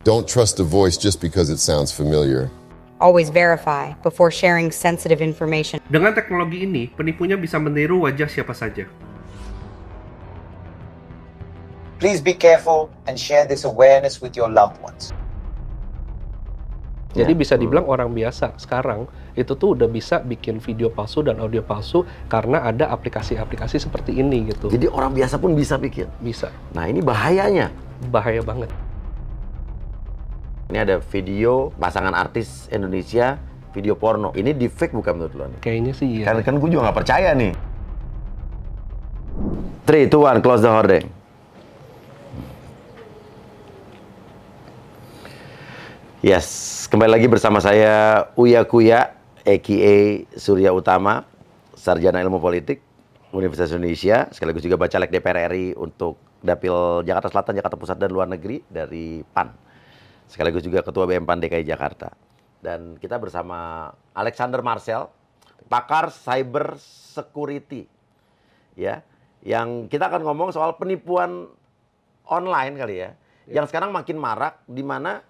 Don't trust a voice just because it sounds familiar. Always verify before sharing sensitive information. Dengan teknologi ini, penipunya bisa meniru wajah siapa saja. Please be careful and share this awareness with your loved ones. Jadi bisa dibilang orang biasa sekarang itu tuh udah bisa bikin video palsu dan audio palsu karena ada aplikasi-aplikasi seperti ini gitu. Jadi orang biasa pun bisa bikin? Bisa. Nah ini bahayanya. Bahaya banget. Ini ada video pasangan artis Indonesia, video porno. Ini deepfake bukan menurut lo? Kayaknya sih iya. Kan gue juga nggak percaya nih. 3, 2, 1, close the hordeng. Yes, kembali lagi bersama saya Uya Kuya, a.k.a. Surya Utama, Sarjana Ilmu Politik Universitas Indonesia, sekaligus juga bacalek DPR RI untuk Dapil Jakarta Selatan, Jakarta Pusat, dan Luar Negeri dari PAN. Sekaligus juga Ketua BEM PAN DKI Jakarta. Dan kita bersama Alexander Marcel, pakar cyber security. Ya, yang kita akan ngomong soal penipuan online kali ya. Yang sekarang makin marak, di mana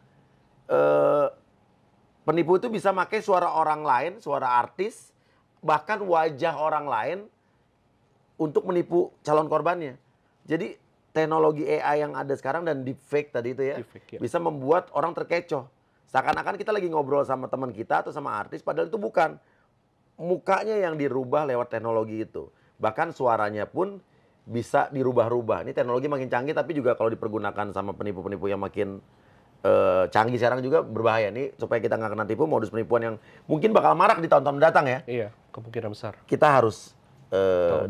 penipu itu bisa pakai suara orang lain, suara artis, bahkan wajah orang lain untuk menipu calon korbannya. Jadi teknologi AI yang ada sekarang dan deepfake tadi itu ya, deepfake, ya, bisa membuat orang terkecoh. Seakan-akan kita lagi ngobrol sama teman kita atau sama artis, padahal itu bukan. Mukanya yang dirubah lewat teknologi itu. Bahkan suaranya pun bisa dirubah-rubah. Ini teknologi makin canggih, tapi juga kalau dipergunakan sama penipu-penipu yang makin canggih sekarang juga berbahaya nih, supaya kita nggak kena tipu modus penipuan yang mungkin bakal marak di tahun-tahun mendatang ya. Iya, kemungkinan besar. Kita harus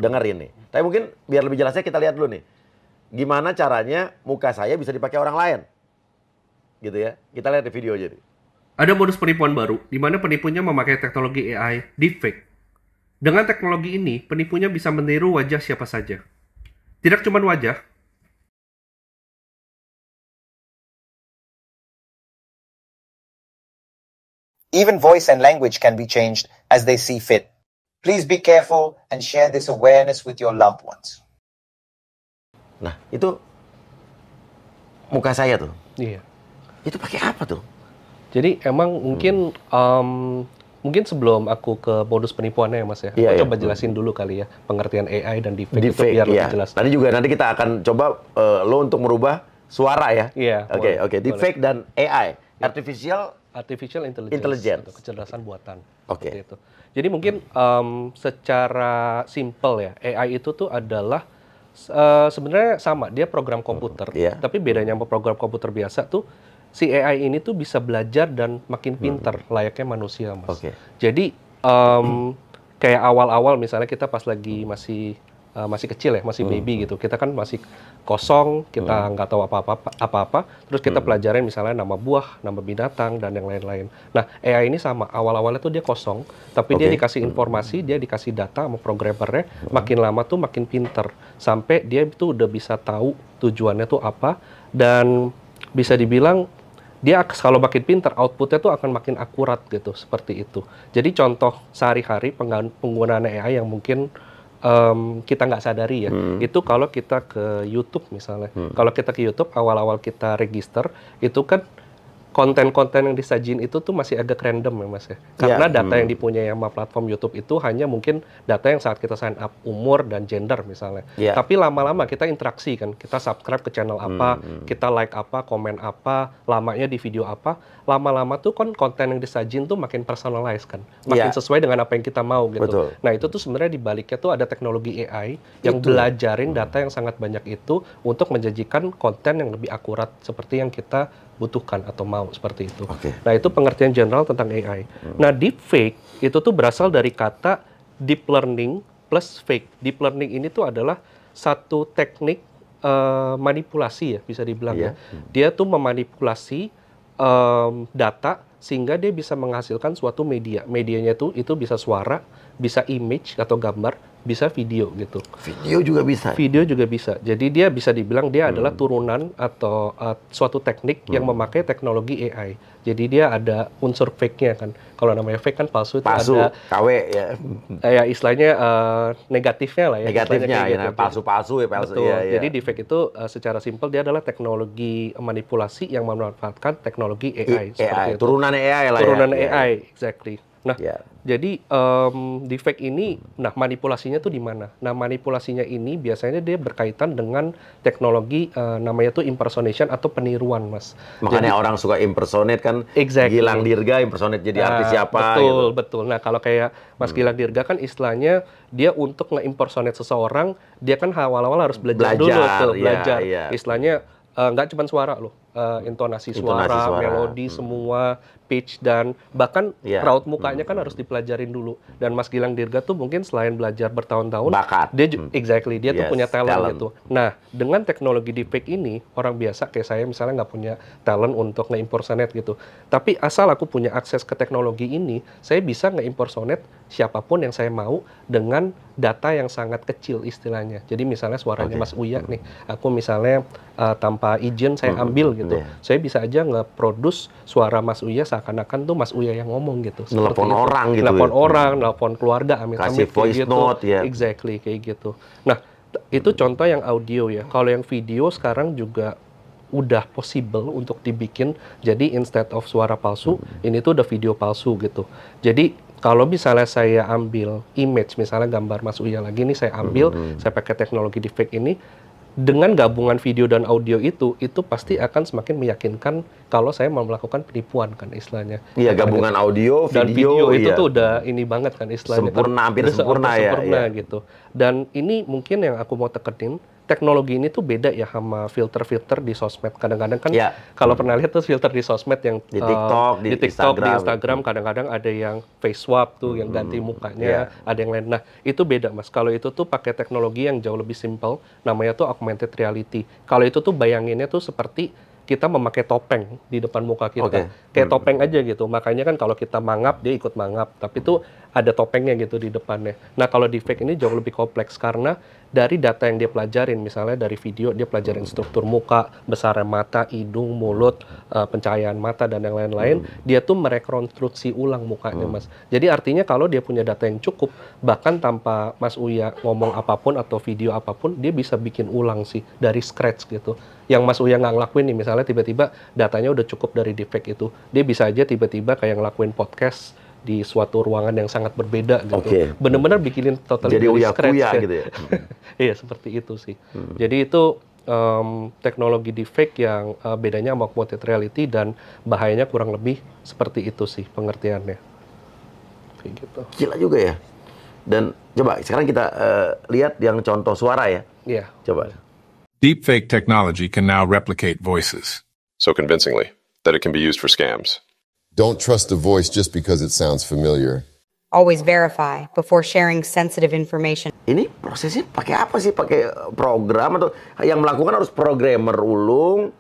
dengerin nih. Tapi mungkin biar lebih jelasnya kita lihat dulu nih, gimana caranya muka saya bisa dipakai orang lain, gitu ya. Kita lihat di video aja nih. Ada modus penipuan baru di mana penipunya memakai teknologi AI deepfake. Dengan teknologi ini, penipunya bisa meniru wajah siapa saja. Tidak cuma wajah, Even voice and language can be changed as they see fit. Please be careful and share this awareness with your loved ones. Nah, itu muka saya tuh. Iya. Itu pakai apa tuh? Jadi emang mungkin sebelum aku ke modus penipuannya ya Mas ya, Iya, aku coba jelasin dulu kali ya pengertian AI dan deepfake itu biar iya, lebih jelas. Nanti kita akan coba lo untuk merubah suara ya. Iya. Oke. Deepfake dan AI, Artificial Intelligence atau kecerdasan buatan. Oke. Seperti itu. Jadi mungkin secara simple ya, AI itu tuh adalah sebenarnya sama, dia program komputer. Tapi bedanya sama program komputer biasa tuh, si AI ini tuh bisa belajar dan makin pintar layaknya manusia, Mas. Jadi kayak awal-awal misalnya kita pas lagi masih kecil ya, masih baby gitu. Kita kan masih kosong, kita nggak tahu apa-apa. Terus kita pelajarin misalnya nama buah, nama binatang, dan yang lain-lain. Nah, AI ini sama. Awal-awalnya tuh dia kosong, tapi dia dikasih informasi, dia dikasih data sama programmernya. Makin lama tuh makin pinter. Sampai dia tuh udah bisa tahu tujuannya tuh apa. Dan bisa dibilang, dia kalau makin pinter, outputnya tuh akan makin akurat gitu, seperti itu. Jadi contoh sehari-hari penggunaan AI yang mungkin kita nggak sadari ya, itu kalau kita ke YouTube misalnya. Kalau kita ke YouTube, awal-awal kita register, itu kan konten-konten yang disajin itu tuh masih agak random ya Mas ya. Karena data yang dipunyai sama platform YouTube itu hanya mungkin data yang saat kita sign up, umur dan gender misalnya. Tapi lama-lama kita interaksi kan, kita subscribe ke channel apa, kita like apa, komen apa, lamanya di video apa, lama-lama tuh kan konten yang disajin tuh makin personalized kan, makin sesuai dengan apa yang kita mau gitu. Betul. Nah itu tuh sebenarnya di baliknya tuh ada teknologi AI yang belajarin data yang sangat banyak itu untuk menjanjikan konten yang lebih akurat seperti yang kita butuhkan atau mau, seperti itu. Nah, itu pengertian general tentang AI. Nah, deepfake itu tuh berasal dari kata deep learning plus fake. Deep learning ini tuh adalah satu teknik manipulasi ya, bisa dibilang ya. Dia tuh memanipulasi data sehingga dia bisa menghasilkan suatu media. Medianya tuh itu bisa suara, bisa image atau gambar, bisa video gitu. Video juga bisa. Video juga bisa. Jadi dia bisa dibilang dia adalah turunan atau suatu teknik yang memakai teknologi AI. Jadi dia ada unsur fake-nya kan. Kalau namanya fake kan palsu, itu ada KW ya. Ya istilahnya negatifnya lah ya. Negatifnya kayak ya, gitu. palsu-palsu ya, palsu. Betul. Ya, ya. Jadi deepfake itu secara simpel dia adalah teknologi manipulasi yang memanfaatkan teknologi AI. AI, turunan AI lah turunan ya. AI, exactly. Nah, Ya. jadi deepfake ini, nah manipulasinya tuh di mana? Nah, manipulasinya ini biasanya dia berkaitan dengan teknologi namanya tuh impersonation atau peniruan, Mas. Makanya orang suka impersonate kan. Exactly. Gilang Dirga impersonate jadi artis siapa. Betul, gitu. betul. Nah, kalau kayak Mas Gilang Dirga kan istilahnya dia untuk nge-impersonate seseorang, dia kan awal-awal harus belajar dulu tuh, belajar. Iya. Istilahnya nggak cuma suara loh, intonasi suara, melodi semua, pitch, dan bahkan raut mukanya kan harus dipelajarin dulu. Dan Mas Gilang Dirga tuh mungkin selain belajar bertahun-tahun, bakat. dia dia tuh punya talent gitu. Hmm. Nah, dengan teknologi deepfake ini, orang biasa kayak saya misalnya nggak punya talent untuk nge-impersonate gitu. Tapi asal aku punya akses ke teknologi ini, saya bisa nge-impersonate siapapun yang saya mau dengan data yang sangat kecil istilahnya. Jadi misalnya suaranya Mas Uya nih, aku misalnya tanpa izin saya ambil gitu. Saya bisa aja nge-produce suara Mas Uya seakan-akan tuh Mas Uya yang ngomong gitu. Nelpon orang gitu. Nelpon orang, nelpon keluarga, kasih voice gitu. note ya. Exactly, kayak gitu. Nah, itu contoh yang audio ya. Kalau yang video sekarang juga udah possible untuk dibikin. Jadi instead of suara palsu, ini tuh udah video palsu gitu. Jadi kalau misalnya saya ambil image, misalnya gambar Mas Uya lagi nih, saya ambil, saya pakai teknologi deepfake ini, dengan gabungan video dan audio itu pasti akan semakin meyakinkan kalau saya mau melakukan penipuan kan istilahnya. Iya, gabungan audio, dan video itu iya. tuh udah ini banget kan istilahnya. Sempurna, hampir sempurna ya. Sempurna gitu. Dan ini mungkin yang aku mau tekenin, teknologi ini tuh beda ya sama filter-filter di sosmed. Kadang-kadang kan kalau pernah lihat tuh filter di sosmed yang di TikTok, di Instagram kadang-kadang ada yang face swap tuh yang ganti mukanya, ada yang lain. Nah, itu beda Mas. Kalau itu tuh pakai teknologi yang jauh lebih simple, namanya tuh augmented reality. Kalau itu tuh bayanginnya tuh seperti kita memakai topeng di depan muka kita. Kayak topeng aja gitu. Makanya kan kalau kita mangap, dia ikut mangap. Tapi tuh ada topengnya gitu di depannya. Nah, kalau deepfake ini jauh lebih kompleks karena dari data yang dia pelajarin, misalnya dari video, dia pelajarin struktur muka, besarnya mata, hidung, mulut, pencahayaan mata, dan yang lain-lain. Dia tuh merekonstruksi ulang mukanya, Mas. Jadi artinya kalau dia punya data yang cukup, bahkan tanpa Mas Uya ngomong apapun atau video apapun, dia bisa bikin ulang sih, dari scratch gitu. Yang Mas Uya nggak ngelakuin nih, misalnya tiba-tiba datanya udah cukup dari deepfake itu. Dia bisa aja tiba-tiba kayak ngelakuin podcast di suatu ruangan yang sangat berbeda gitu. Bener-bener bikinin totally dari scratch ya. Gitu ya. Iya, seperti itu sih. Jadi itu teknologi deepfake yang bedanya sama augmented reality dan bahayanya kurang lebih seperti itu sih pengertiannya. Kayak gitu. Gila juga ya. Dan coba sekarang kita lihat yang contoh suara ya. Iya. Coba. Deepfake technology can now replicate voices. So convincingly that it can be used for scams. Don't trust a voice just because it sounds familiar. Always verify before sharing sensitive information. Ini prosesnya pakai apa sih? Pakai program atau yang melakukan harus programmer ulung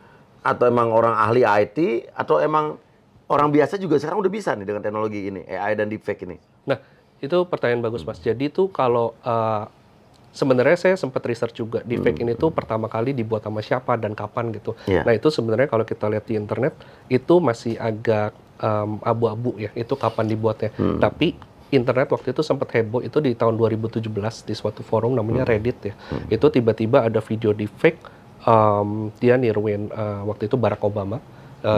atau emang orang ahli IT atau emang orang biasa juga sekarang udah bisa nih dengan teknologi ini, AI dan deepfake ini? Nah, itu pertanyaan bagus Mas. Jadi tuh kalau sebenarnya saya sempat research juga deepfake ini tuh pertama kali dibuat sama siapa dan kapan gitu. Nah, itu sebenarnya kalau kita lihat di internet itu masih agak abu-abu ya, itu kapan dibuatnya. Tapi internet waktu itu sempat heboh itu di tahun 2017 di suatu forum namanya Reddit ya. Itu tiba-tiba ada video deepfake, dia niruin waktu itu Barack Obama.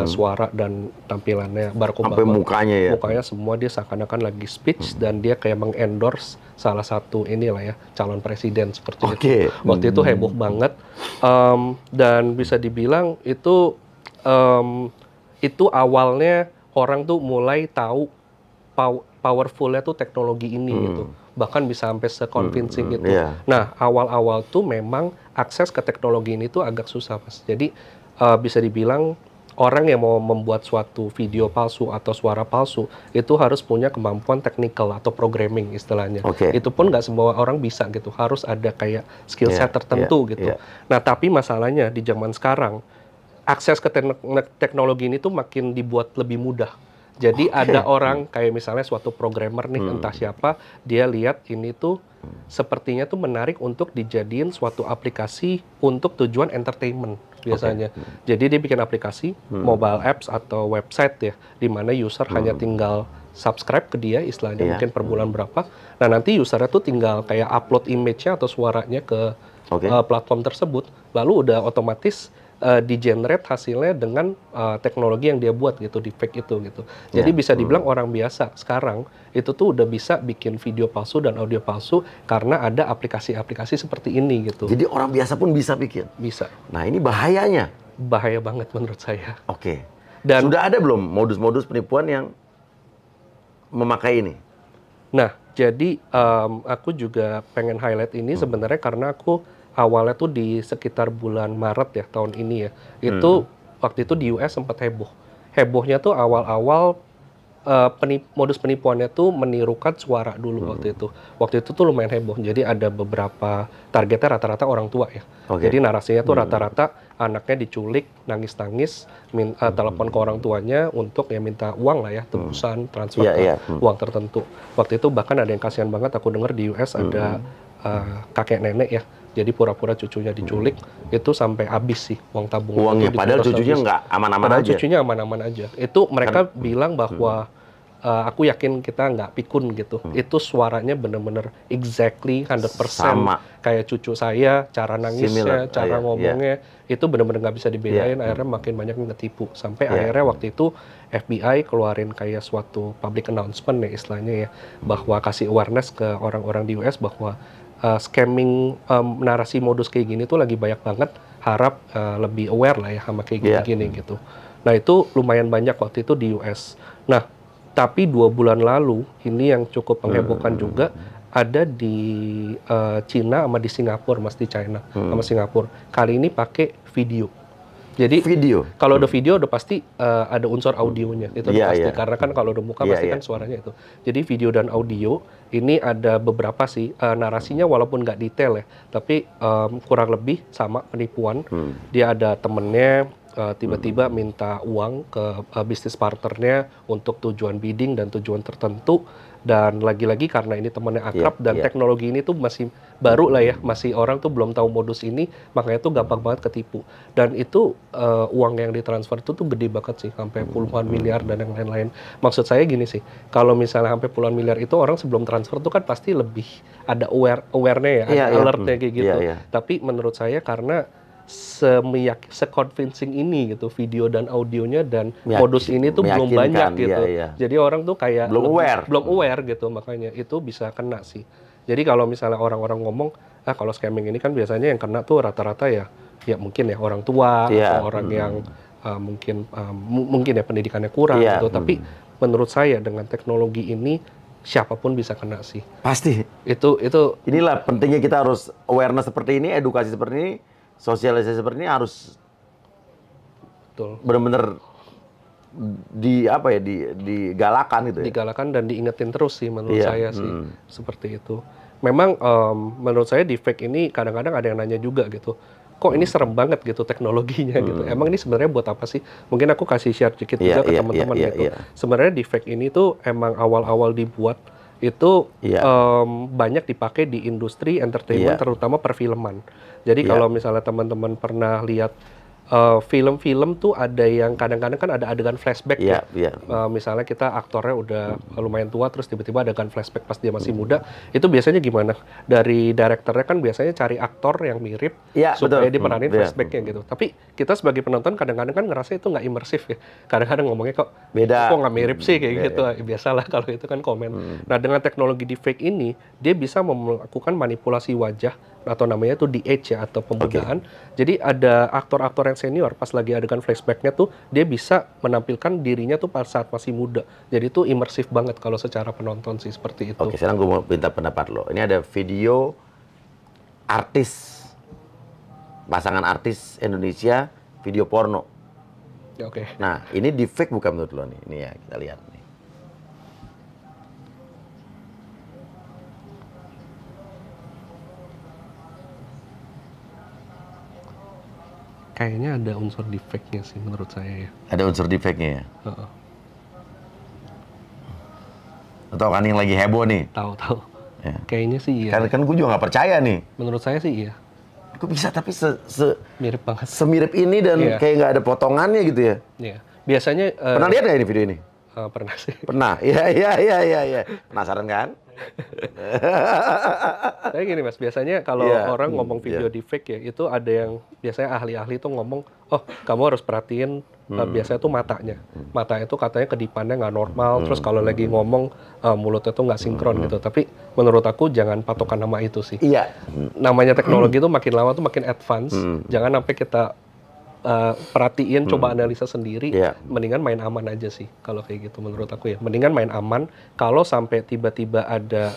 Suara dan tampilannya Barack Obama. Sampai mukanya ya. Mukanya semua dia seakan-akan lagi speech dan dia kayak mengendorse salah satu inilah ya calon presiden seperti itu. Waktu itu heboh banget dan bisa dibilang itu awalnya orang tuh mulai tahu powerfulnya tuh teknologi ini gitu. Bahkan bisa sampai se-convincing gitu. Nah, awal-awal tuh memang akses ke teknologi ini tuh agak susah, Mas. Jadi bisa dibilang orang yang mau membuat suatu video palsu atau suara palsu itu harus punya kemampuan teknikal atau programming istilahnya. Itu pun nggak semua orang bisa gitu, harus ada kayak skill set tertentu gitu. Nah, tapi masalahnya di zaman sekarang akses ke teknologi ini tuh makin dibuat lebih mudah. Jadi ada orang kayak misalnya suatu programmer nih entah siapa, dia lihat ini tuh sepertinya tuh menarik untuk dijadiin suatu aplikasi untuk tujuan entertainment biasanya. Jadi dia bikin aplikasi, mobile apps atau website ya, di mana user hanya tinggal subscribe ke dia, istilahnya mungkin per bulan berapa. Nah nanti usernya tuh tinggal kayak upload image-nya atau suaranya ke platform tersebut, lalu udah otomatis di-generate hasilnya dengan teknologi yang dia buat gitu, deepfake itu gitu. Jadi bisa dibilang orang biasa sekarang itu tuh udah bisa bikin video palsu dan audio palsu karena ada aplikasi-aplikasi seperti ini gitu. Jadi orang biasa pun bisa bikin? Bisa. Nah ini bahayanya? Bahaya banget menurut saya. Dan sudah ada belum modus-modus penipuan yang memakai ini? Nah, jadi aku juga pengen highlight ini sebenarnya karena aku awalnya tuh di sekitar bulan Maret ya tahun ini ya. Itu waktu itu di US sempat heboh. Hebohnya tuh awal-awal modus penipuannya tuh menirukan suara dulu waktu itu. Waktu itu tuh lumayan heboh. Jadi ada beberapa targetnya rata-rata orang tua ya. Jadi narasinya tuh rata-rata anaknya diculik, nangis-nangis, telepon ke orang tuanya untuk ya minta uang lah ya, tebusan, transfer uang tertentu. Waktu itu bahkan ada yang kasihan banget, aku dengar di US ada kakek nenek ya. Jadi pura-pura cucunya diculik, itu sampai habis sih uang tabungan. Uangnya, padahal cucunya nggak aman-aman aja. Padahal cucunya aman-aman aja. Itu mereka bilang bahwa aku yakin kita nggak pikun gitu. Itu suaranya bener-bener exactly 100% sama kayak cucu saya, cara nangisnya, cara ngomongnya, itu bener-bener nggak bisa dibedain. Akhirnya makin banyak yang ketipu. Sampai akhirnya waktu itu FBI keluarin kayak suatu public announcement ya istilahnya ya, bahwa kasih awareness ke orang-orang di US bahwa scamming narasi modus kayak gini tuh lagi banyak banget, harap lebih aware lah ya sama kayak gini-gini gitu. Nah itu lumayan banyak waktu itu di US. Nah tapi 2 bulan lalu ini yang cukup menghebohkan juga, ada di Cina sama di Singapura, mas, di China sama Singapura. Kali ini pakai video. Jadi kalau ada video udah pasti ada unsur audionya, itu udah pasti. Karena kan kalau ada muka pasti kan suaranya itu. Jadi video dan audio ini ada beberapa sih narasinya walaupun nggak detail ya, tapi kurang lebih sama penipuan. Dia ada temennya tiba-tiba minta uang ke bisnis partnernya untuk tujuan bidding dan tujuan tertentu. Dan lagi-lagi karena ini temannya akrab dan teknologi ini tuh masih baru lah ya, masih orang tuh belum tahu modus ini, makanya tuh gampang banget ketipu. Dan itu uang yang ditransfer itu tuh gede banget sih, sampai puluhan miliar dan yang lain-lain. Maksud saya gini sih, kalau misalnya sampai puluhan miliar itu orang sebelum transfer tuh kan pasti lebih ada awareness ya, ada alertnya kayak gitu. Tapi menurut saya karena se-convincing ini gitu video dan audionya dan modus ini tuh belum banyak gitu. Jadi orang tuh kayak belum aware gitu, makanya itu bisa kena sih. Jadi kalau misalnya orang-orang ngomong, kalau scamming ini kan biasanya yang kena tuh rata-rata ya mungkin ya orang tua atau orang yang mungkin ya pendidikannya kurang gitu. Tapi menurut saya dengan teknologi ini siapapun bisa kena sih. Pasti. Itu inilah pentingnya kita harus awareness seperti ini, edukasi seperti ini. Sosialisasi seperti ini harus benar-benar digalakan gitu ya. Digalakan dan diingetin terus sih menurut saya sih seperti itu. Memang menurut saya deepfake ini kadang-kadang ada yang nanya juga gitu. Kok ini serem banget gitu teknologinya gitu. Emang ini sebenarnya buat apa sih? Mungkin aku kasih share dikit juga ke teman-teman gitu. Sebenarnya deepfake ini tuh emang awal-awal dibuat itu banyak dipakai di industri entertainment terutama perfilman. Jadi kalau misalnya teman-teman pernah lihat film-film tuh ada yang kadang-kadang kan ada adegan flashback misalnya kita aktornya udah lumayan tua terus tiba-tiba adegan flashback pas dia masih muda, itu biasanya gimana? Dari direkturnya kan biasanya cari aktor yang mirip supaya diperanin flashbacknya gitu. Tapi kita sebagai penonton kadang-kadang kan ngerasa itu nggak imersif ya. Kadang-kadang ngomongnya kok nggak mirip sih kayak gitu. Biasalah kalau itu kan komen. Nah dengan teknologi deepfake ini dia bisa melakukan manipulasi wajah atau namanya tuh de-age ya atau pemudaan. Jadi ada aktor-aktor yang senior pas lagi adegan flashbacknya tuh dia bisa menampilkan dirinya tuh pas saat masih muda. Jadi itu imersif banget kalau secara penonton sih seperti itu. Oke, sekarang gue mau minta pendapat lo. Ini ada video artis, pasangan artis Indonesia video porno. Oke. Nah ini deepfake bukan menurut lo nih? Ini ya kita lihat nih. Kayaknya ada unsur deepfake-nya sih menurut saya ya. Ada unsur deepfake-nya ya? Atau kan yang lagi heboh nih? Tahu. Ya. Kayaknya sih iya. Kan gue juga nggak percaya nih. Menurut saya sih iya. Kok bisa tapi mirip banget. Semirip ini dan kayak nggak ada potongannya gitu ya? Iya. Biasanya pernah lihat nggak ini video ini? Pernah sih. Pernah. Iya. Penasaran kan? Kayak gini Mas, biasanya kalau orang ngomong video deepfake ya, itu ada yang biasanya ahli-ahli tuh ngomong, oh kamu harus perhatiin biasanya tuh matanya. Matanya tuh katanya kedipannya nggak normal, terus kalau lagi ngomong mulutnya tuh nggak sinkron gitu. Tapi menurut aku jangan patokan nama itu sih. Iya. Namanya teknologi tuh makin lama tuh makin advance. Jangan sampai kita perhatiin, coba analisa sendiri. Mendingan main aman aja sih kalau kayak gitu menurut aku ya. Mendingan main aman. Kalau sampai tiba-tiba ada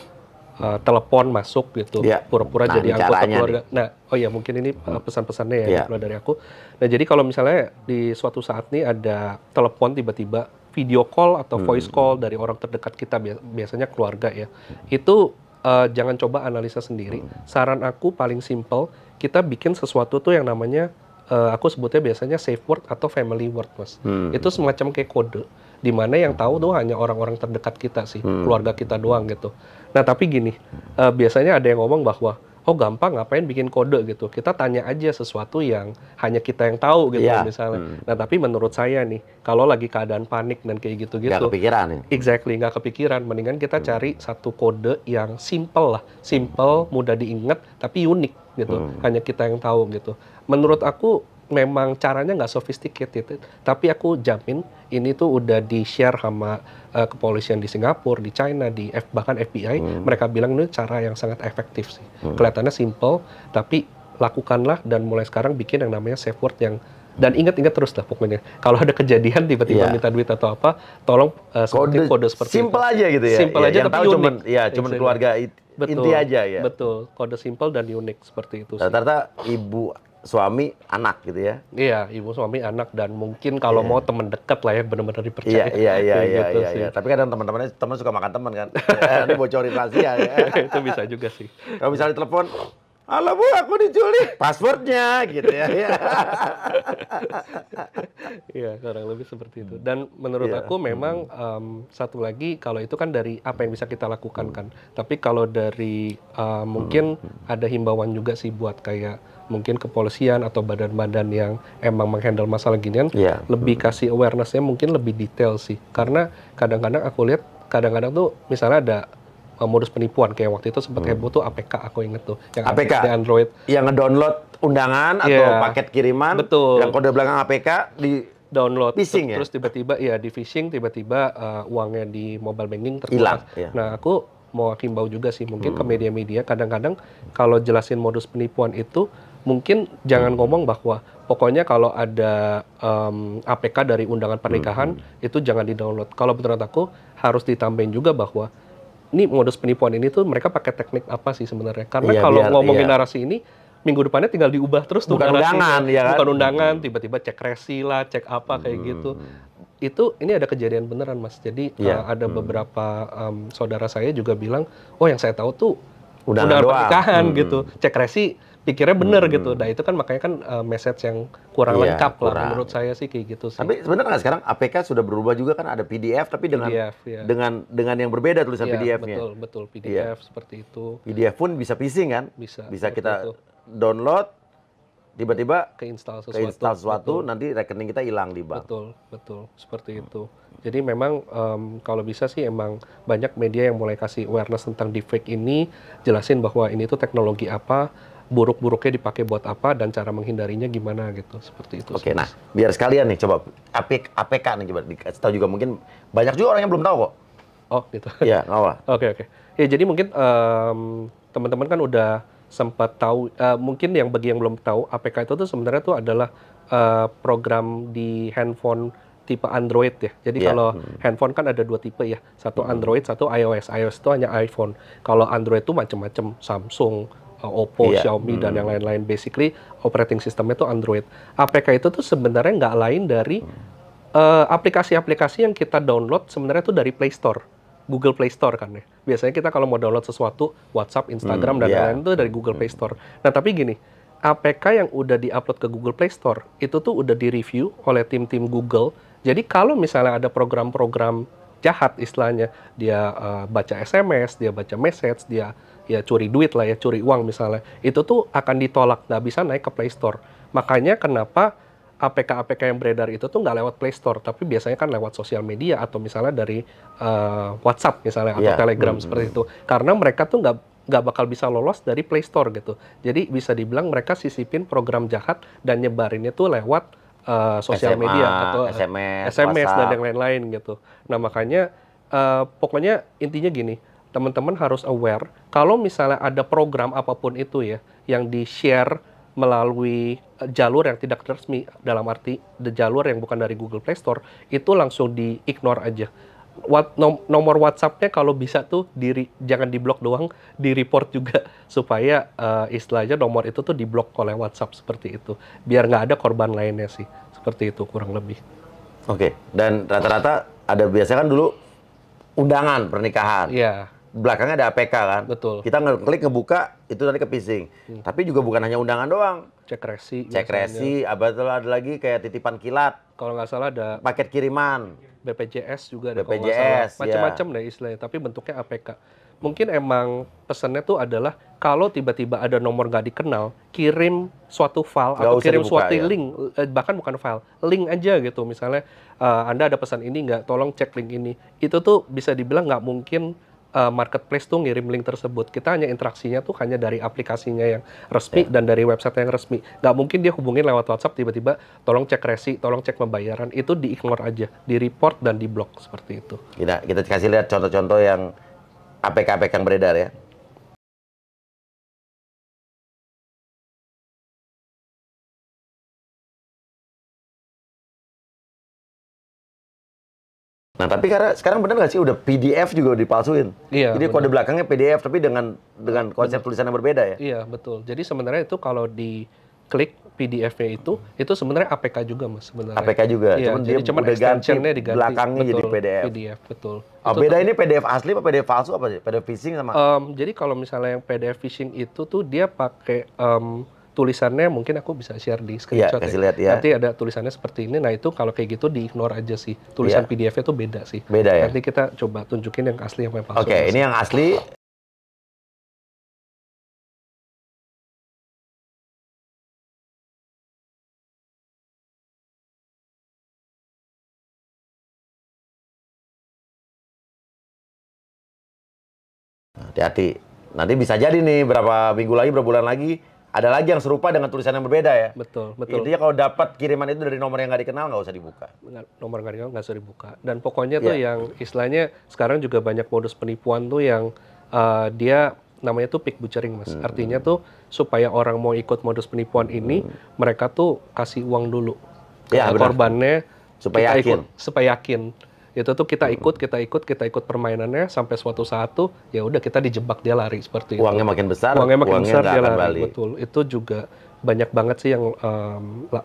telepon masuk gitu, pura-pura jadi anggota keluarga. Nah, oh ya mungkin ini pesan-pesannya ya kalau dari aku. Nah, jadi kalau misalnya di suatu saat nih ada telepon tiba-tiba video call atau voice call dari orang terdekat kita, biasanya keluarga ya, itu jangan coba analisa sendiri. Saran aku paling simple, kita bikin sesuatu tuh yang namanya aku sebutnya biasanya safe word atau family word, Mas. Itu semacam kayak kode, di mana yang tahu tuh hanya orang-orang terdekat kita sih, keluarga kita doang gitu. Nah, tapi gini, biasanya ada yang ngomong bahwa, oh gampang, ngapain bikin kode gitu. Kita tanya aja sesuatu yang hanya kita yang tahu gitu misalnya. Nah, tapi menurut saya nih, kalau lagi keadaan panik dan kayak gitu-gitu. Nggak kepikiran ya? Exactly, nggak kepikiran. Mendingan kita cari satu kode yang simple lah. Simple, mudah diingat, tapi unik gitu. Hanya kita yang tahu gitu. Menurut aku, memang caranya nggak sophisticated, tapi aku jamin ini tuh udah di-share sama kepolisian di Singapura, di China, bahkan FBI. Mereka bilang ini cara yang sangat efektif sih. Kelihatannya simple, tapi lakukanlah dan mulai sekarang bikin yang namanya safe word yang, dan ingat-ingat terus lah pokoknya. Kalau ada kejadian tiba-tiba minta duit atau apa, tolong kode seperti simple itu. Aja gitu ya. Simple aja yang tapi tahu unik. Cuman keluarga inti aja ya. Betul, kode simple dan unik seperti itu. Rata-rata ibu, suami, anak gitu ya? Iya, ibu, suami, anak, dan mungkin kalau mau teman dekat lah ya, benar-benar dipercaya. Iya. Tapi kadang teman suka makan teman kan? Ini bocorin rahasia ya. Itu bisa juga sih. Kalau misalnya telepon, halo Bu, aku diculik, passwordnya gitu ya. Iya, kurang lebih seperti itu. Dan menurut aku memang satu lagi, kalau itu kan dari apa yang bisa kita lakukan kan. Tapi kalau dari mungkin ada himbauan juga sih buat kayak mungkin kepolisian atau badan-badan yang emang menghandle masalah ginian, lebih kasih awareness-nya mungkin lebih detail sih. Karena kadang-kadang aku lihat, kadang-kadang tuh misalnya ada modus penipuan, kayak waktu itu sempat heboh tuh APK, aku inget tuh. Yang APK? Di Android. Yang ngedownload undangan atau paket kiriman, yang kode belakang APK di download, phishing terus tiba-tiba di phishing, tiba-tiba uangnya di mobile banking terkuras. Nah, aku mau himbau juga sih, mungkin ke media-media, kadang-kadang kalau jelasin modus penipuan itu, mungkin jangan ngomong bahwa pokoknya kalau ada APK dari undangan pernikahan, itu jangan di-download. Kalau menurut aku, harus ditambahin juga bahwa ini modus penipuan ini tuh mereka pakai teknik apa sih sebenarnya. Karena kalau ngomongin narasi ini, minggu depannya tinggal diubah terus tuh narasinya. Bukan undangan, tiba-tiba cek resi lah, cek apa kayak gitu. Ini ada kejadian beneran, Mas. Jadi ada beberapa saudara saya juga bilang, oh yang saya tahu tuh undangan pernikahan gitu. Cek resi pikirnya bener gitu. Nah itu kan makanya kan message yang kurang lengkap lah menurut saya sih kayak gitu sih. Tapi sebenarnya kan sekarang APK sudah berubah juga kan, ada PDF tapi dengan yang berbeda tulisan PDF-nya. Betul PDF seperti itu. PDF pun bisa phishing kan? Bisa kita download, tiba-tiba keinstall sesuatu, nanti rekening kita hilang di bank. Betul seperti itu. Jadi memang kalau bisa sih emang banyak media yang mulai kasih awareness tentang deepfake ini, jelasin bahwa ini tuh teknologi apa, buruk-buruknya dipakai buat apa, dan cara menghindarinya gimana gitu, seperti itu. Oke, nah biar sekalian nih coba APK nih coba dikasih tahu juga, mungkin banyak juga orang yang belum tahu kok. Oh gitu. Iya, nggak apa. Oke. Ya jadi mungkin teman-teman kan udah sempat tahu, mungkin bagi yang belum tahu, APK itu tuh sebenarnya tuh adalah program di handphone tipe Android ya. Jadi kalau handphone kan ada dua tipe ya, satu Android, satu iOS. iOS itu hanya iPhone. Kalau Android itu macam-macam, Samsung, Oppo, Xiaomi, dan yang lain-lain. Basically, operating systemnya itu Android. APK itu tuh sebenarnya nggak lain dari aplikasi-aplikasi yang kita download sebenarnya tuh dari Play Store. Google Play Store kan ya. Biasanya kita kalau mau download sesuatu, WhatsApp, Instagram, dan lain-lain itu dari Google Play Store. Nah, tapi gini, APK yang udah di-upload ke Google Play Store, itu tuh udah di-review oleh tim-tim Google. Jadi kalau misalnya ada program-program jahat istilahnya. Dia baca SMS, dia baca message, dia ya curi duit lah ya, curi uang misalnya. Itu tuh akan ditolak, nggak bisa naik ke Play Store. Makanya kenapa APK-APK yang beredar itu tuh nggak lewat Play Store, tapi biasanya kan lewat sosial media atau misalnya dari WhatsApp misalnya atau Telegram seperti itu. Karena mereka tuh nggak bakal bisa lolos dari Play Store gitu. Jadi bisa dibilang mereka sisipin program jahat dan nyebarinnya tuh lewat sosial media atau SMS dan yang lain-lain gitu. Nah makanya pokoknya intinya gini, teman-teman harus aware kalau misalnya ada program apapun itu ya yang di-share melalui jalur yang tidak resmi, dalam arti jalur yang bukan dari Google Play Store, itu langsung di-ignore aja. Nomor WhatsApp-nya kalau bisa tuh jangan di-blok doang, di-report juga supaya istilahnya nomor itu tuh di-blok oleh WhatsApp seperti itu. Biar nggak ada korban lainnya sih. Seperti itu kurang lebih. Oke, dan rata-rata ada biasanya kan dulu undangan pernikahan. Iya. Belakangnya ada APK kan. Betul. Kita ngeklik ngebuka itu nanti ke phishing. Tapi juga bukan hanya undangan doang. Cek resi. Cek resi, ada lagi kayak titipan kilat. Kalau nggak salah ada paket kiriman. BPJS juga ada. BPJS, macam-macam deh istilahnya. Tapi bentuknya APK. Mungkin emang pesannya tuh adalah kalau tiba-tiba ada nomor nggak dikenal, kirim suatu file atau kirim suatu link, bahkan bukan file, link aja gitu. Misalnya Anda ada pesan ini nggak, tolong cek link ini. Itu tuh bisa dibilang nggak mungkin marketplace tuh ngirim link tersebut. Kita hanya interaksinya tuh hanya dari aplikasinya yang resmi dan dari website yang resmi. Nggak mungkin dia hubungin lewat WhatsApp tiba-tiba tolong cek resi, tolong cek pembayaran. Itu di-ignore aja, di-report dan di-block seperti itu. Kita kasih lihat contoh-contoh yang APK-APK yang beredar ya. Nah, tapi karena sekarang benar nggak sih udah PDF juga dipalsuin? Iya. Jadi kode belakangnya PDF tapi dengan konsep tulisan yang berbeda ya? Iya, betul. Jadi sebenarnya itu kalau diklik PDF-nya itu sebenarnya APK juga Mas sebenarnya. APK juga. Iya, Cuma dia diganti belakangnya betul, jadi PDF. PDF, betul. Oh, beda ini PDF asli apa PDF palsu apa sih? PDF phishing sama? Jadi kalau misalnya yang PDF phishing itu tuh dia pakai tulisannya mungkin aku bisa share di screenshot kasih lihat ya. Nanti ada tulisannya seperti ini. Nah itu kalau kayak gitu di-ignore aja sih. Tulisan PDF-nya tuh beda sih. Beda ya? Nanti kita coba tunjukin yang asli yang palsu. Oke, ini yang asli. Hati-hati. Nanti bisa jadi nih berapa minggu lagi, berapa bulan lagi ada lagi yang serupa dengan tulisan yang berbeda ya. Betul, betul. Intinya kalau dapat kiriman itu dari nomor yang nggak dikenal nggak usah dibuka. Nomor nggak dikenal nggak usah dibuka. Dan pokoknya tuh yang istilahnya sekarang juga banyak modus penipuan tuh yang dia namanya tuh pick butchering Mas. Artinya tuh supaya orang mau ikut modus penipuan ini mereka tuh kasih uang dulu ke korbannya supaya yakin. Itu tuh kita ikut permainannya sampai suatu saat tuh ya udah kita dijebak dia lari seperti uangnya itu. makin besar, uangnya besar dia lari. balik. Betul. Itu juga banyak banget sih yang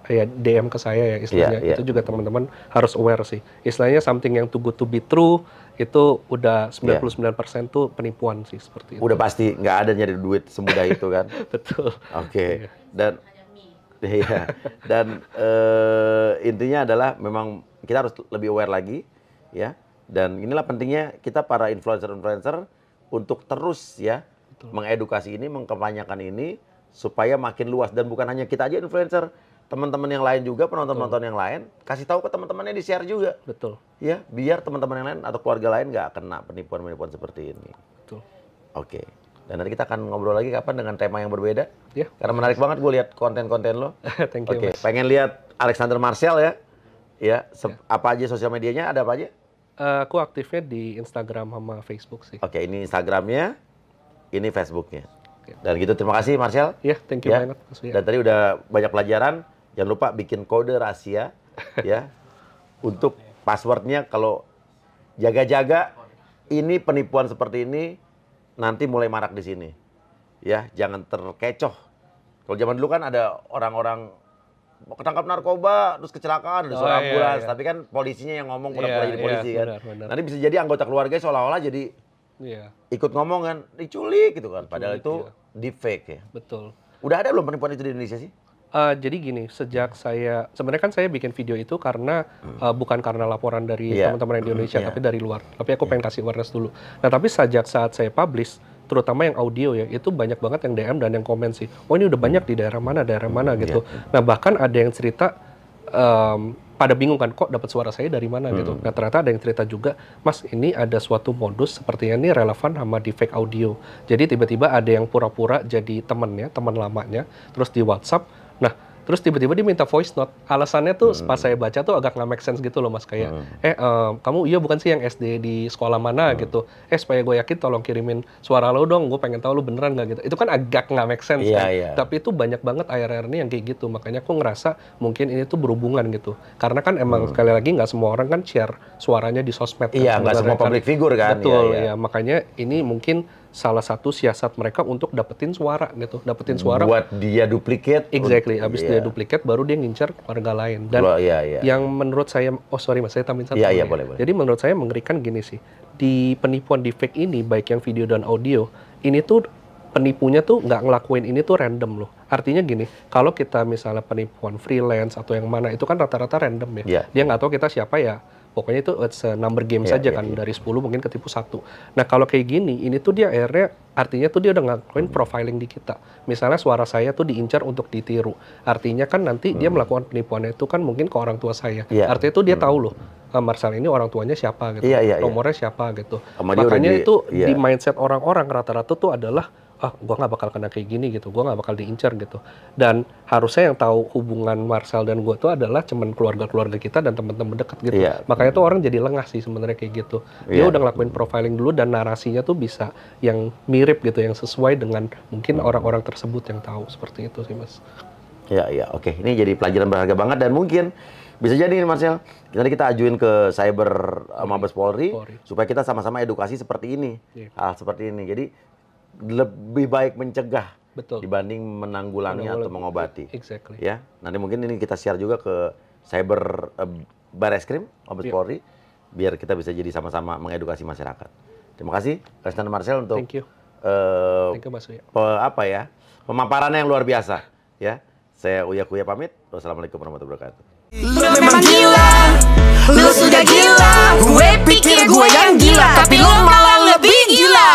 ya DM ke saya ya istilahnya. Itu juga teman-teman harus aware sih. Istilahnya something yang too good to be true itu udah 99% tuh penipuan sih seperti itu. Udah pasti nggak ada nyari duit semudah itu kan. Betul. Oke. Dan intinya adalah memang kita harus lebih aware lagi. Ya, dan inilah pentingnya kita para influencer untuk terus ya mengedukasi ini, mengkampanyekan ini supaya makin luas dan bukan hanya kita aja influencer, teman-teman yang lain juga, penonton-penonton yang lain kasih tahu ke teman-temannya, di share juga. Betul. Ya, biar teman-teman yang lain atau keluarga lain nggak kena penipuan-penipuan seperti ini. Betul. Oke. Dan nanti kita akan ngobrol lagi kapan dengan tema yang berbeda. Ya. Karena menarik banget gue lihat konten-konten lo. Thank you. Oke. Pengen lihat Alexander Martial ya? Ya, apa aja sosial medianya, ada apa aja? Aku aktifnya di Instagram sama Facebook sih. Oke, ini Instagramnya, ini Facebooknya. Dan gitu, terima kasih Martial. Iya, thank you banget. Dan tadi udah banyak pelajaran. Jangan lupa bikin kode rahasia, ya, untuk passwordnya. Kalau jaga-jaga, ini penipuan seperti ini nanti mulai marak di sini. Ya, jangan terkecoh. Kalau zaman dulu kan ada orang-orang ketangkap narkoba, terus kecelakaan, ada suara ambulans. Tapi kan polisinya yang ngomong pura-pura jadi polisi kan. Benar. Nanti bisa jadi anggota keluarga seolah-olah jadi ikut ngomong kan, diculik gitu kan. Padahal itu deepfake ya. Betul. Udah ada belum penipuan itu di Indonesia sih? Jadi gini, sebenarnya kan saya bikin video itu karena bukan karena laporan dari teman-teman di Indonesia, tapi dari luar. Tapi aku pengen kasih awareness dulu. Nah, tapi sejak saat saya publish, terutama yang audio ya, itu banyak banget yang DM dan yang komen sih. Oh, ini udah banyak di daerah mana gitu. Nah, bahkan ada yang cerita pada bingung kan, kok dapat suara saya dari mana gitu. Nah, ternyata ada yang cerita juga, Mas, ini ada suatu modus sepertinya ini relevan sama di fake audio. Jadi tiba-tiba ada yang pura-pura jadi teman lamanya, terus di WhatsApp. Nah, terus tiba-tiba dia minta voice note. Alasannya tuh pas saya baca tuh agak nggak make sense gitu loh, Mas. Kayak, kamu iya bukan sih yang SD di sekolah mana gitu. Supaya gue yakin tolong kirimin suara lo dong, gue pengen tahu lo beneran nggak gitu. Itu kan agak nggak make sense kan. Tapi itu banyak banget akhir-akhir ini yang kayak gitu. Makanya aku ngerasa mungkin ini tuh berhubungan gitu. Karena kan emang sekali lagi nggak semua orang kan share suaranya di sosmed. Iya, nggak semua public figure kan. Betul, ya. Makanya ini mungkin salah satu siasat mereka untuk dapetin suara gitu, buat dia duplicate. Exactly, abis dia duplicate baru dia ngincar warga lain. Dan yang menurut saya, sorry Mas, saya tambahin satu. Boleh. Jadi menurut saya mengerikan gini sih, di penipuan deepfake ini, baik yang video dan audio, ini tuh penipunya tuh nggak ngelakuin ini tuh random loh. Artinya gini, kalau kita misalnya penipuan freelance atau yang mana, itu kan rata-rata random ya. Dia nggak tahu kita siapa ya. Pokoknya itu it's a number game saja kan, dari 10 mungkin ketipu 1. Nah, kalau kayak gini, ini tuh dia akhirnya, artinya tuh dia udah ngelakuin profiling di kita. Misalnya suara saya tuh diincar untuk ditiru. Artinya kan nanti dia melakukan penipuannya itu kan mungkin ke orang tua saya. Artinya tuh dia tahu loh, Marcel ini orang tuanya siapa gitu, nomornya siapa gitu. Makanya itu di mindset orang-orang rata-rata tuh adalah, gue nggak bakal kena kayak gini gitu, gue nggak bakal diincar gitu. Dan harusnya yang tahu hubungan Marcel dan gue tuh adalah cuman keluarga-keluarga kita dan teman-teman dekat gitu. Makanya tuh orang jadi lengah sih sebenarnya kayak gitu. Dia udah ngelakuin profiling dulu dan narasinya tuh bisa yang mirip gitu, yang sesuai dengan mungkin orang-orang tersebut yang tahu, seperti itu sih Mas. Oke. Ini jadi pelajaran berharga banget dan mungkin bisa jadi nih Marcel, nanti kita ajuin ke Cyber Mabes Polri supaya kita sama-sama edukasi seperti ini, hal seperti ini. Jadi lebih baik mencegah dibanding menanggulangi atau mengobati. Ya, nanti mungkin ini kita share juga ke Cyber Barreskrim Mabes Polri biar kita bisa jadi sama-sama mengedukasi masyarakat. Terima kasih Resnan Marcel untuk Thank you Mas Uya. Pemaparannya yang luar biasa ya. Saya Uya Kuya pamit. Wassalamualaikum warahmatullahi wabarakatuh. Lu memang gila, lu sudah gila. Gue pikir gue yang gila, tapi lu malah lebih gila.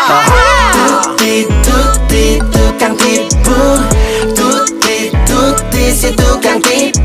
Tuti tukang tipu, tuti si tukang tipu.